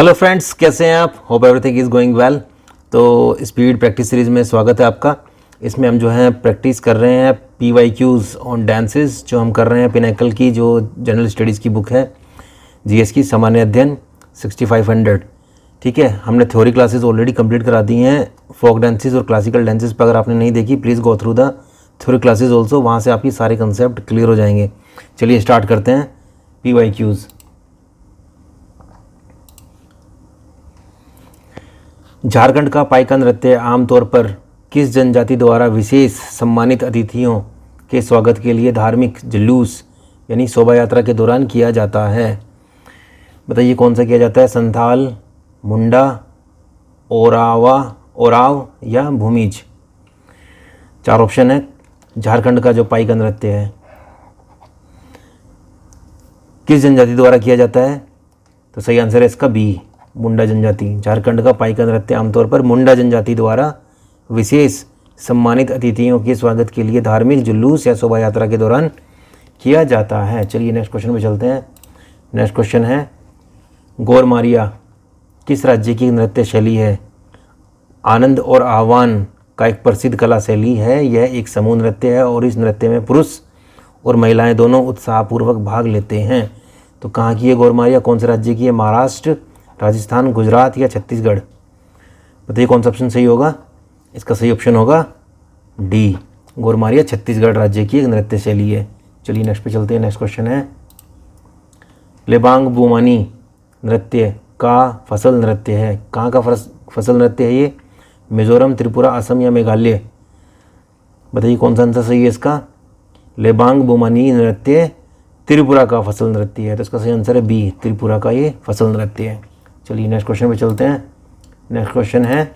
Hello friends, कैसे हैं आप? Hope everything is going well. तो स्पीड प्रैक्टिस सीरीज़ में स्वागत है आपका। इसमें हम जो है प्रैक्टिस कर रहे हैं PYQs ऑन डांसेस, जो हम कर रहे हैं पिनेकल की जो जनरल स्टडीज़ की बुक है, GS की सामान्य अध्ययन 6500। ठीक है, हमने थ्योरी क्लासेस ऑलरेडी कंप्लीट करा दी हैं फोक डांसेस और क्लासिकल डांसेस पर। अगर आपने नहीं देखी, please go through the theory classes also, वहाँ से आपकी सारे कंसेप्ट क्लियर हो जाएंगे। चलिए स्टार्ट करते हैं PYQs। झारखंड का पाइका नृत्य आमतौर पर किस जनजाति द्वारा विशेष सम्मानित अतिथियों के स्वागत के लिए धार्मिक जुलूस यानी शोभा यात्रा के दौरान किया जाता है? बताइए कौन सा किया जाता है? संथाल, मुंडा, ओराव या भूमिज? चार ऑप्शन है। झारखंड का जो पाइका नृत्य है किस जनजाति द्वारा किया जाता है? तो सही आंसर है इसका बी, मुंडा जनजाति। झारखंड का पाइका नृत्य आमतौर पर मुंडा जनजाति द्वारा विशेष सम्मानित अतिथियों के स्वागत के लिए धार्मिक जुलूस या शोभा यात्रा के दौरान किया जाता है। चलिए नेक्स्ट क्वेश्चन पे चलते हैं। नेक्स्ट क्वेश्चन है, गोरमारिया किस राज्य की नृत्य शैली है? आनंद और आह्वान का एक प्रसिद्ध कला शैली है। यह एक समूह नृत्य है और इस नृत्य में पुरुष और महिलाएं दोनों उत्साहपूर्वक भाग लेते हैं। तो कहाँ की है गोरमारिया? कौन से राज्य की है? महाराष्ट्र, राजस्थान, गुजरात या छत्तीसगढ़? बताइए कौन सा ऑप्शन सही होगा? इसका सही ऑप्शन होगा डी, गोरमारिया छत्तीसगढ़ राज्य की एक नृत्य शैली है। चलिए नेक्स्ट पे चलते हैं। नेक्स्ट क्वेश्चन है, लेबांग बुमानी नृत्य का फसल नृत्य है। कहाँ का फसल नृत्य है ये? मिजोरम, त्रिपुरा, असम या मेघालय? बताइए कौन सा आंसर सही है इसका? लेबांग बुमानी नृत्य त्रिपुरा का फसल नृत्य है, तो इसका सही आंसर है बी, त्रिपुरा का ये फसल नृत्य है। चलिए नेक्स्ट क्वेश्चन पे चलते हैं। नेक्स्ट क्वेश्चन है,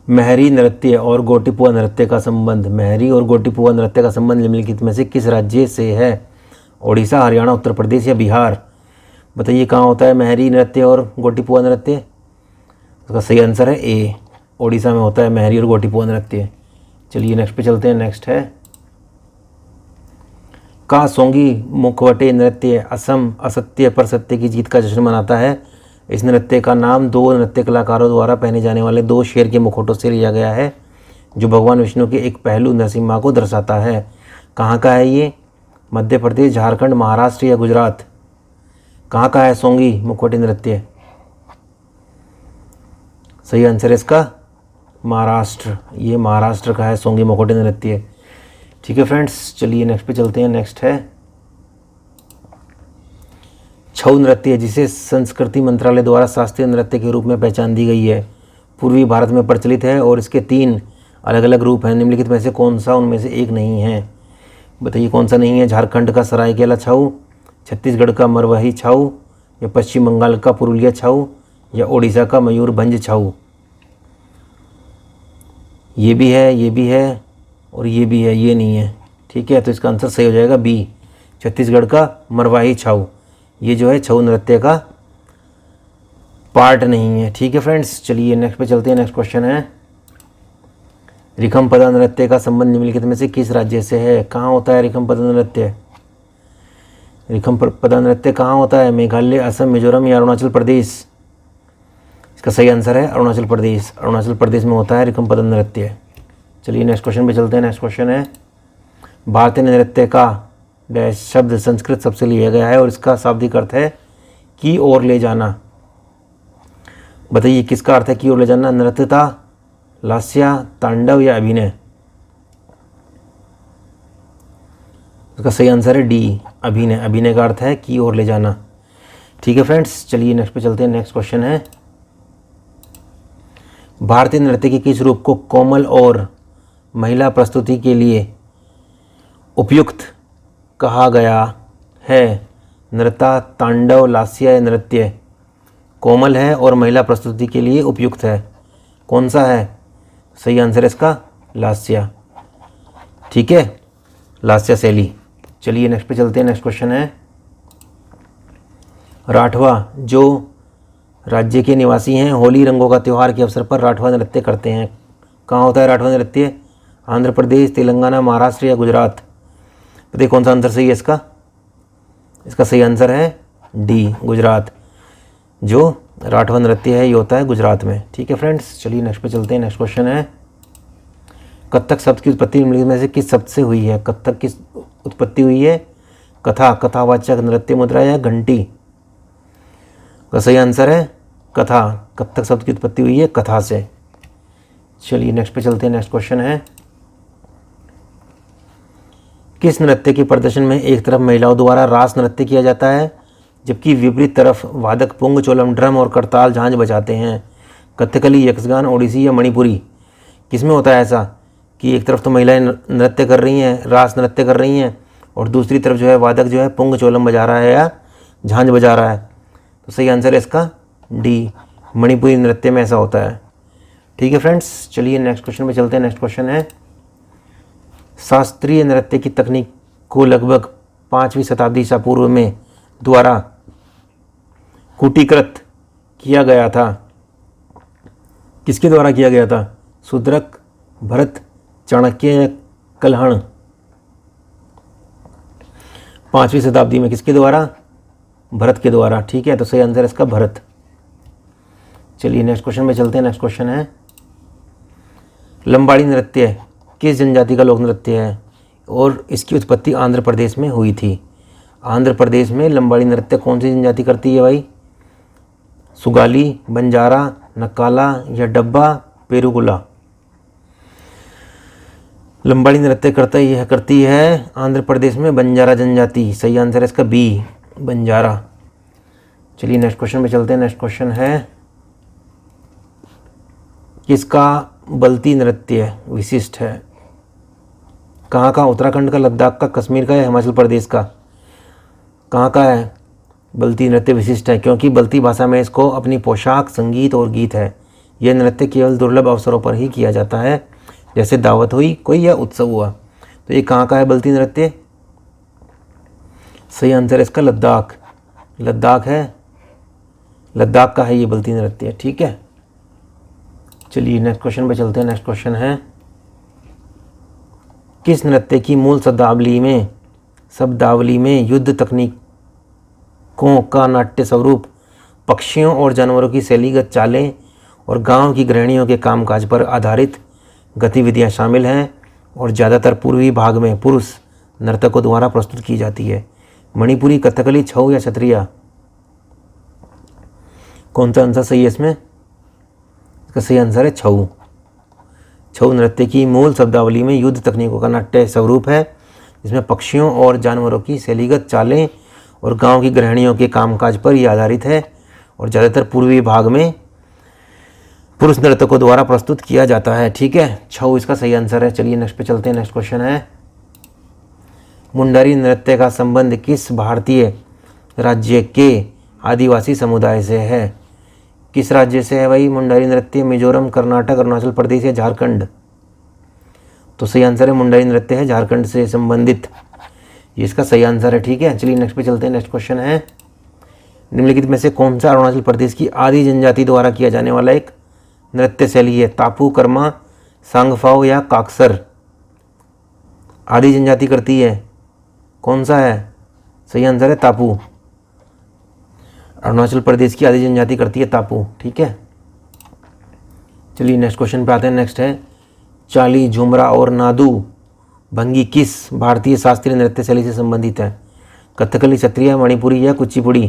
महरी नृत्य और गोटिपुआ नृत्य का संबंध। महरी और गोटिपुआ नृत्य का संबंध निम्नलिखित में से किस राज्य से है? ओडिशा, हरियाणा, उत्तर प्रदेश या बिहार? बताइए कहाँ होता है महरी नृत्य और गोटिपुआ नृत्य? उसका सही आंसर है ए, ओडिशा में होता है महरी और गोटिपुआ नृत्य। चलिए नेक्स्ट पे चलते हैं। नेक्स्ट है, का सोंगी मुखवटे नृत्य असम असत्य पर सत्य की जीत का जश्न मनाता है। इस नृत्य का नाम दो नृत्य कलाकारों द्वारा पहने जाने वाले दो शेर के मुखौटों से लिया गया है, जो भगवान विष्णु के एक पहलू नरसिम्हा को दर्शाता है। कहाँ का है ये? मध्य प्रदेश, झारखंड, महाराष्ट्र या गुजरात? कहाँ का है सोंगी मुखवटे नृत्य? सही आंसर है इसका महाराष्ट्र, ये महाराष्ट्र का है सोंगी मुखवटे नृत्य। ठीक है फ्रेंड्स, चलिए नेक्स्ट पे चलते हैं। नेक्स्ट है छऊ नृत्य, जिसे संस्कृति मंत्रालय द्वारा शास्त्रीय नृत्य के रूप में पहचान दी गई है, पूर्वी भारत में प्रचलित है और इसके 3 अलग अलग रूप हैं। निम्नलिखित में से कौन सा उनमें से एक नहीं है? बताइए कौन सा नहीं है? झारखंड का सरायकेला छऊ, छत्तीसगढ़ का मरवाही छऊ या पश्चिम बंगाल का पुरुलिया छऊ या ओडिशा का मयूरभंज छऊ? ये भी है, ये भी है और ये भी है, ये नहीं है। ठीक है, तो इसका आंसर सही हो जाएगा बी, छत्तीसगढ़ का मरवाही छऊ। ये जो है छऊ नृत्य का पार्ट नहीं है। ठीक है फ्रेंड्स, चलिए नेक्स्ट पे चलते हैं। नेक्स्ट क्वेश्चन है, रिखमपदा नृत्य का संबंध निम्नलिखित में से किस राज्य से है? कहाँ होता है रिखमपदा नृत्य? रिखमपदा नृत्य कहाँ होता है? मेघालय, असम, मिजोरम या अरुणाचल प्रदेश? इसका सही आंसर है अरुणाचल प्रदेश। अरुणाचल प्रदेश में होता है रिखमपदा नृत्य। चलिए नेक्स्ट क्वेश्चन पे चलते हैं। नेक्स्ट क्वेश्चन है, भारतीय नृत्य का डैश शब्द संस्कृत शब्द से लिया गया है और इसका शाब्दिक अर्थ है की ओर ले जाना। बताइए किसका अर्थ है की ओर ले जाना? नृत्यता, लास्या, तांडव या अभिनय? इसका सही आंसर है डी, अभिनय। अभिनय का अर्थ है की ओर ले जाना। ठीक है फ्रेंड्स, चलिए नेक्स्ट पे चलते हैं। नेक्स्ट क्वेश्चन है, भारतीय नृत्य के किस रूप को कोमल और महिला प्रस्तुति के लिए उपयुक्त कहा गया है? नृत्य, तांडव, लास्य या नृत्य? कोमल है और महिला प्रस्तुति के लिए उपयुक्त है, कौन सा है? सही आंसर है इसका लास्य। ठीक है, लास्य शैली। चलिए नेक्स्ट पे चलते हैं। नेक्स्ट क्वेश्चन है, राठवा जो राज्य के निवासी हैं होली रंगों का त्यौहार के अवसर पर राठवा नृत्य करते हैं। कहाँ होता है राठवा नृत्य? आंध्र प्रदेश, तेलंगाना, महाराष्ट्र या गुजरात? बताइए कौन सा आंसर सही है इसका? इसका सही आंसर है डी, गुजरात। जो राठवा नृत्य है ये होता है गुजरात में। ठीक है फ्रेंड्स, चलिए नेक्स्ट पे चलते हैं। नेक्स्ट क्वेश्चन है, कथक शब्द की उत्पत्ति निम्नलिखित में से किस शब्द से हुई है? कथक की उत्पत्ति हुई है कथा, कथावाचक, नृत्य मुद्रा या घंटी? का सही आंसर है कथा। कथक शब्द की उत्पत्ति हुई है कथा से। चलिए नेक्स्ट पे चलते हैं। नेक्स्ट क्वेश्चन है, किस नृत्य के प्रदर्शन में एक तरफ महिलाओं द्वारा रास नृत्य किया जाता है जबकि विपरीत तरफ वादक पुंग, चोलम, ड्रम और करताल, झांझ बजाते हैं? कथकली, यक्षगान, ओडिसी या मणिपुरी? किसमें होता है ऐसा कि एक तरफ तो महिलाएं नृत्य कर रही हैं, रास नृत्य कर रही हैं, और दूसरी तरफ जो है वादक जो है पुंग, चोलम बजा रहा है या झांझ बजा रहा है? तो सही आंसर है इसका डी, मणिपुरी नृत्य में ऐसा होता है। ठीक है फ्रेंड्स, चलिए नेक्स्ट क्वेश्चन पे चलते हैं। नेक्स्ट क्वेश्चन है, शास्त्रीय नृत्य की तकनीक को लगभग 5वीं शताब्दी ईसा पूर्व में द्वारा कूटीकृत किया गया था? किसके द्वारा किया गया था? शूद्रक, भरत, चाणक्य या कल्हण? 5वीं शताब्दी में किसके द्वारा? भरत के द्वारा। ठीक है, तो सही आंसर है इसका भरत। चलिए नेक्स्ट क्वेश्चन में चलते हैं। नेक्स्ट क्वेश्चन है, लंबाड़ी नृत्य किस जनजाति का लोक नृत्य है और इसकी उत्पत्ति आंध्र प्रदेश में हुई थी? आंध्र प्रदेश में लंबाड़ी नृत्य कौन सी जनजाति करती है भाई? सुगाली, बंजारा, नक्काला या डब्बा, पेरुकुला? लंबाड़ी नृत्य करती है आंध्र प्रदेश में बंजारा जनजाति। सही आंसर है इसका बी, बंजारा। चलिए नेक्स्ट क्वेश्चन पे चलते हैं। नेक्स्ट क्वेश्चन है, किसका बल्ती नृत्य विशिष्ट है? कहाँ का? उत्तराखंड का, लद्दाख का, कश्मीर का या हिमाचल प्रदेश का? कहाँ का है बल्ती नृत्य विशिष्ट है? क्योंकि बल्ती भाषा में इसको अपनी पोशाक, संगीत और गीत है। यह नृत्य केवल दुर्लभ अवसरों पर ही किया जाता है, जैसे दावत हुई कोई या उत्सव हुआ। तो ये कहाँ का है बल्ती नृत्य? सही आंसर है इसका लद्दाख। लद्दाख है, लद्दाख का है ये बल्ती नृत्य। ठीक है, चलिए नेक्स्ट क्वेश्चन पे चलते हैं। नेक्स्ट क्वेश्चन है, किस नृत्य की मूल शब्दावली में युद्ध तकनीकों का नाट्य स्वरूप, पक्षियों और जानवरों की शैलीगत चालें और गांव की गृहिणियों के कामकाज पर आधारित गतिविधियां शामिल हैं और ज़्यादातर पूर्वी भाग में पुरुष नर्तकों द्वारा प्रस्तुत की जाती है? मणिपुरी, कथकली, छऊ या क्षत्रिया? कौन सा आंसर सही है इसमें? इसका सही आंसर है छऊ। छऊ नृत्य की मूल शब्दावली में युद्ध तकनीकों का नाट्य स्वरूप है, जिसमें पक्षियों और जानवरों की शैलीगत चालें और गांव की गृहिणियों के कामकाज पर यह आधारित है और ज़्यादातर पूर्वी भाग में पुरुष नर्तकों द्वारा प्रस्तुत किया जाता है। ठीक है, छऊ इसका सही आंसर है। चलिए नेक्स्ट पे चलते हैं। नेक्स्ट क्वेश्चन है, मुंडारी नृत्य का संबंध किस भारतीय राज्य के आदिवासी समुदाय से है? किस राज्य से है भाई मुंडारी नृत्य? मिजोरम, कर्नाटक, अरुणाचल प्रदेश या झारखंड? तो सही आंसर है मुंडारी नृत्य है झारखंड से संबंधित, ये इसका सही आंसर है। ठीक है, चलिए नेक्स्ट पे चलते हैं। नेक्स्ट क्वेश्चन है, निम्नलिखित में से कौन सा अरुणाचल प्रदेश की आदि जनजाति द्वारा किया जाने वाला एक नृत्य शैली है? तापू, कर्मा, सांगफाओ या काक्सर? आदि जनजाति करती है, कौन सा है? सही आंसर है तापू। अरुणाचल प्रदेश की आदि जनजाति करती है तापू। ठीक है, चलिए नेक्स्ट क्वेश्चन पे आते हैं। नेक्स्ट है, चाली, झुमरा और नादू भंगी किस भारतीय शास्त्रीय नृत्य शैली से संबंधित है? कथकली, क्षत्रिय, मणिपुरी या कुचिपुड़ी?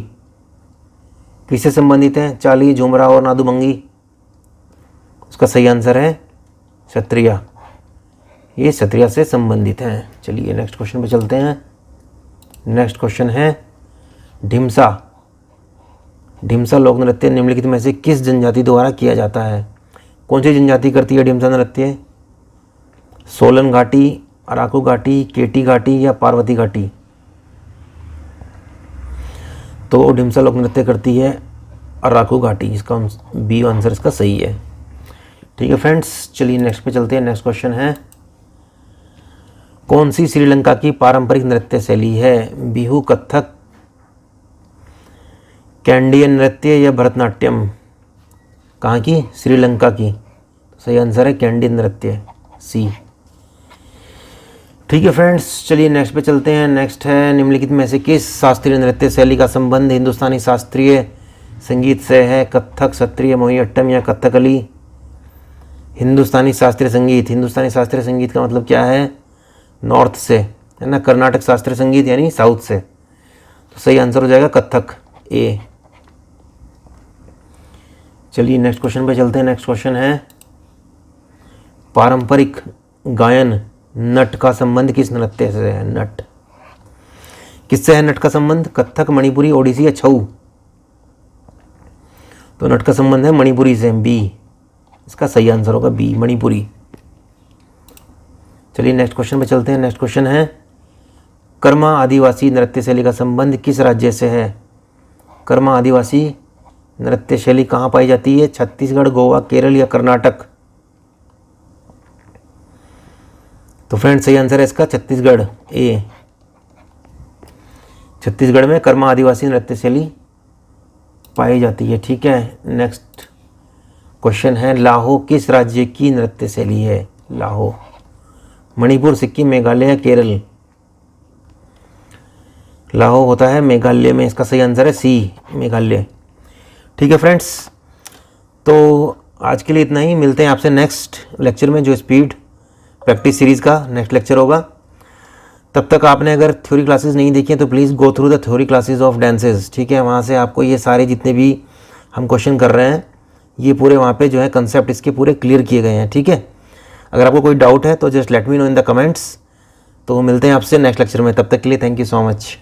किससे संबंधित है चाली, झुमरा और नादू भंगी? उसका सही आंसर है क्षत्रिय। ये क्षत्रिय से संबंधित हैं। चलिए नेक्स्ट क्वेश्चन पे चलते हैं। नेक्स्ट क्वेश्चन है, ढिमसा। ढिमसा लोक नृत्य निम्नलिखित में से किस जनजाति द्वारा किया जाता है? कौन सी जनजाति करती है ढिमसा नृत्य? सोलन घाटी, अराकू घाटी, केटी घाटी या पार्वती घाटी? तो ढिमसा लोक नृत्य करती है अराकू घाटी, इसका बी आंसर इसका सही है। ठीक है फ्रेंड्स, चलिए नेक्स्ट पे चलते हैं। नेक्स्ट क्वेश्चन है, कौन सी श्रीलंका की पारंपरिक नृत्य शैली है? बिहू, कथक, कैंडियन नृत्य या भरतनाट्यम? कहाँ की? श्रीलंका की। सही आंसर है कैंडियन नृत्य, सी। ठीक है फ्रेंड्स, चलिए नेक्स्ट पे चलते हैं। नेक्स्ट है, निम्नलिखित में से किस शास्त्रीय नृत्य शैली का संबंध हिंदुस्तानी शास्त्रीय संगीत से है कथक, सत्रिय, मोहिनीअट्टम या कथकली। हिंदुस्तानी शास्त्रीय संगीत, हिंदुस्तानी शास्त्रीय संगीत का मतलब क्या है? नॉर्थ से, है ना। कर्नाटक शास्त्रीय संगीत यानी साउथ से। तो सही आंसर हो जाएगा कथक, ए। चलिए नेक्स्ट क्वेश्चन पे चलते हैं। नेक्स्ट क्वेश्चन है पारंपरिक गायन नट का संबंध किस नृत्य से है? नट किससे है नट का संबंध? कथक, मणिपुरी, ओडिसी या छऊ? तो नट का संबंध है मणिपुरी से, बी। इसका सही आंसर होगा बी, मणिपुरी। चलिए नेक्स्ट क्वेश्चन पे चलते हैं। नेक्स्ट क्वेश्चन है कर्मा आदिवासी नृत्य शैली का संबंध किस राज्य से है? कर्मा आदिवासी नृत्य शैली कहाँ पाई जाती है? छत्तीसगढ़, गोवा, केरल या कर्नाटक? तो फ्रेंड सही आंसर है इसका छत्तीसगढ़, ए। छत्तीसगढ़ में कर्मा आदिवासी नृत्य शैली पाई जाती है। ठीक है, नेक्स्ट क्वेश्चन है लाहो किस राज्य की नृत्य शैली है? लाहो मणिपुर, सिक्किम, मेघालय या केरल? लाहो होता है मेघालय में। इसका सही आंसर है सी, मेघालय। ठीक है फ्रेंड्स, तो आज के लिए इतना ही। मिलते हैं आपसे नेक्स्ट लेक्चर में, जो स्पीड प्रैक्टिस सीरीज़ का नेक्स्ट लेक्चर होगा। तब तक आपने अगर थ्योरी क्लासेस नहीं देखी हैं तो please go through the theory classes of dances. ठीक है, वहाँ से आपको ये सारे जितने भी हम क्वेश्चन कर रहे हैं ये पूरे वहाँ पे जो है कंसेप्ट इसके पूरे क्लियर किए गए हैं। ठीक है, अगर आपको कोई डाउट है तो just let me know in the comments. तो मिलते हैं आपसे नेक्स्ट लेक्चर में, तब तक के लिए थैंक यू सो मच।